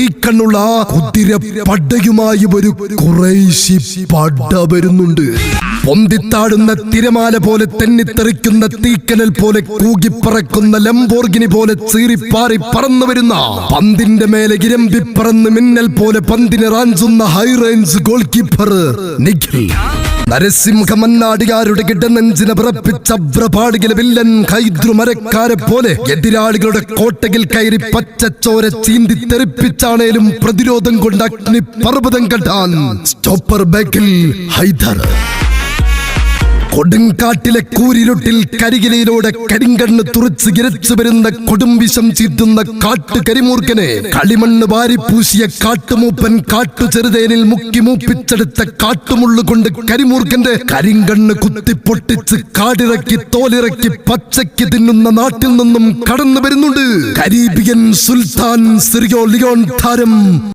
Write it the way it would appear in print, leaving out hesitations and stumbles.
തീക്കണ്ണുള്ള കുതിര പടയുമായി ഒരു ഖുറൈശി പട വരുന്നുണ്ട്. പൊന്തിത്താടുന്ന തിരമാല പോലെ തെന്നിത്തെറിക്കുന്ന തീക്കനൽ പോലെ കൂകിപ്പറക്കുന്ന ലംബോർഗിനി പോലെ ചീറിപ്പാറി പറന്നു വരുന്ന, പന്തിന്റെ മേലെ ഇരമ്പി പറന്ന് മിന്നൽ പോലെ പന്തിനെ റാഞ്ചുന്ന high range goal keeper Nikhil. Narasimha മന്നാടികാരുടെ കിടനെഞ്ചിനെ വിറപ്പിച്ച അബ്രപാടികളെ വില്ലൻ ഹൈദ്രുമരക്കാരെ പോലെ എതിരാളികളുടെ കോട്ടയിൽ കയറി പച്ചച്ചോര ചീന്തി തെറിപ്പിച്ചാണേലും പ്രതിരോധം കൊണ്ട് അഗ്നി പർവ്വതം കെട്ടാൻ സ്റ്റോപ്പർ ബാക്കിൽ ഹൈദർ. കൊടുങ്കാട്ടിലെ കൂരിരുട്ടിൽ കരികിലയിലൂടെ കരിങ്കണ്ണ് തുറച്ച് ഇരച്ചു വരുന്ന കൊടുംവിഷം ചീറ്റുന്ന കാട്ടുകരിമൂർഖനെ കളിമണ്ണ് വാരിപ്പൂശിയ കാട്ടുമൂപ്പൻ കാട്ടുചെറുതേനിൽ മുക്കി മൂപ്പിച്ചെടുത്ത കാട്ടുമുള്ളുകൊണ്ട് കരിമൂർഖന്റെ കരിങ്കണ്ണ് കുത്തിപ്പൊട്ടിച്ച് കാടിറക്കി തോലിറക്കി പച്ചയ്ക്ക് തിന്നുന്ന നാട്ടിൽ നിന്നും കടന്നു വരുന്നുണ്ട് കരീബിയൻ സുൽത്താൻ സിറിയോ ലിയോൺ താരം